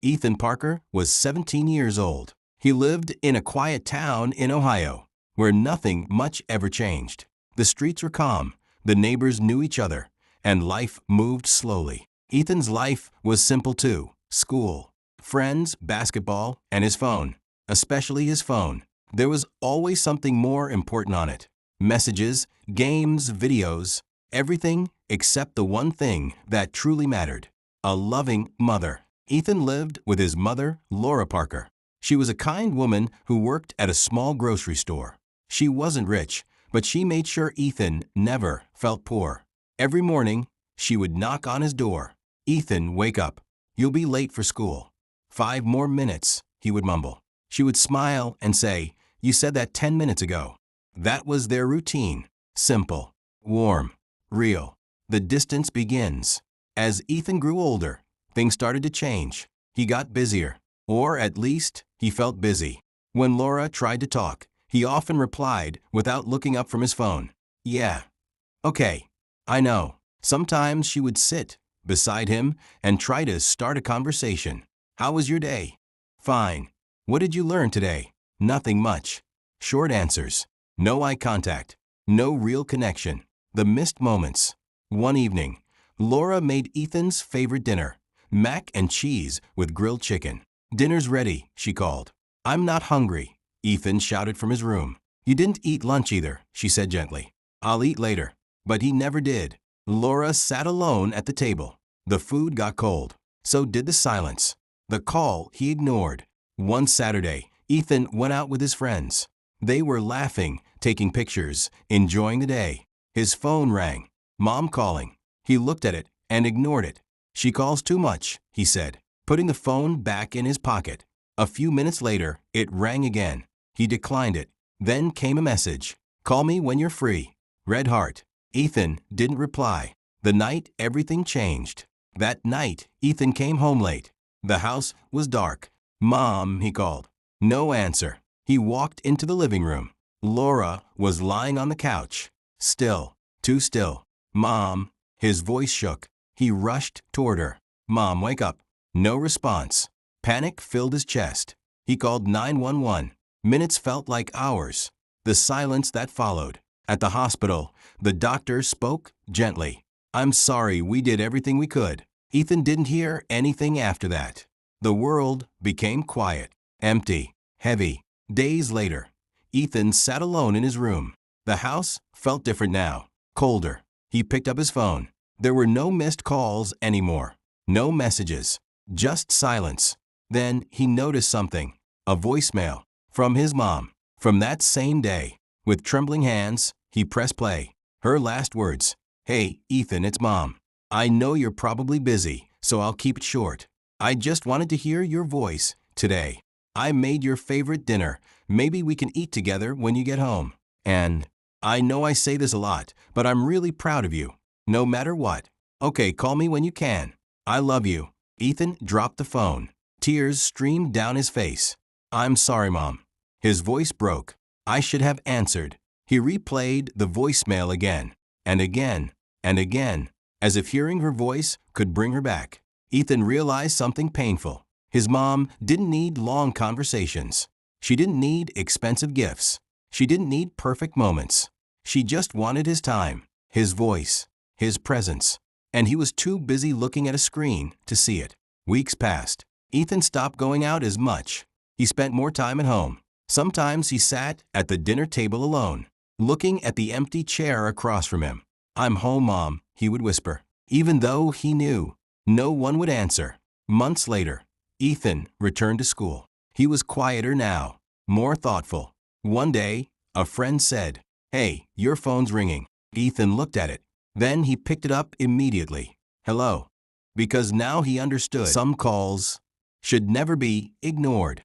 Ethan Parker was 17 years old. He lived in a quiet town in Ohio, where nothing much ever changed. The streets were calm, the neighbors knew each other, and life moved slowly. Ethan's life was simple too: school, friends, basketball, and his phone. Especially his phone. There was always something more important on it. Messages, games, videos, everything except the one thing that truly mattered: a loving mother. Ethan lived with his mother, Laura Parker. She was a kind woman who worked at a small grocery store. She wasn't rich, but she made sure Ethan never felt poor. Every morning, she would knock on his door. "Ethan, wake up. You'll be late for school." "5 more minutes," he would mumble. She would smile and say, "You said that 10 minutes ago." That was their routine. Simple, warm, real. The distance begins. As Ethan grew older, things started to change. He got busier, or at least he felt busy. When Laura tried to talk, he often replied without looking up from his phone. "Yeah. Okay. I know." Sometimes she would sit beside him and try to start a conversation. "How was your day?" "Fine." "What did you learn today?" "Nothing much." Short answers. No eye contact. No real connection. The missed moments. One evening, Laura made Ethan's favorite dinner: mac and cheese with grilled chicken. "Dinner's ready," she called. "I'm not hungry," Ethan shouted from his room. "You didn't eat lunch either," she said gently. "I'll eat later." But he never did. Laura sat alone at the table. The food got cold. So did the silence. The call he ignored. One Saturday, Ethan went out with his friends. They were laughing, taking pictures, enjoying the day. His phone rang. Mom calling. He looked at it and ignored it. "She calls too much," he said, putting the phone back in his pocket. A few minutes later, it rang again. He declined it. Then came a message: "Call me when you're free. Red heart." Ethan didn't reply. The night everything changed. That night, Ethan came home late. The house was dark. "Mom," he called. No answer. He walked into the living room. Laura was lying on the couch. Still. Too still. "Mom." His voice shook. He rushed toward her. "Mom, wake up." No response. Panic filled his chest. He called 911. Minutes felt like hours. The silence that followed. At the hospital, the doctor spoke gently. "I'm sorry, we did everything we could." Ethan didn't hear anything after that. The world became quiet, empty, heavy. Days later, Ethan sat alone in his room. The house felt different now, colder. He picked up his phone. There were no missed calls anymore. No messages. Just silence. Then he noticed something. A voicemail. From his mom. From that same day. With trembling hands, he pressed play. Her last words: "Hey, Ethan, it's Mom. I know you're probably busy, so I'll keep it short. I just wanted to hear your voice today. I made your favorite dinner. Maybe we can eat together when you get home. And I know I say this a lot, but I'm really proud of you. No matter what. Okay, call me when you can. I love you." Ethan dropped the phone. Tears streamed down his face. "I'm sorry, Mom." His voice broke. "I should have answered." He replayed the voicemail again, and again, and again, as if hearing her voice could bring her back. Ethan realized something painful. His mom didn't need long conversations. She didn't need expensive gifts. She didn't need perfect moments. She just wanted his time, his voice, his presence. And he was too busy looking at a screen to see it. Weeks passed. Ethan stopped going out as much. He spent more time at home. Sometimes he sat at the dinner table alone, looking at the empty chair across from him. "I'm home, Mom," he would whisper, even though he knew no one would answer. Months later, Ethan returned to school. He was quieter now, more thoughtful. One day, a friend said, "Hey, your phone's ringing." Ethan looked at it. Then he picked it up immediately. "Hello." Because now he understood some calls should never be ignored.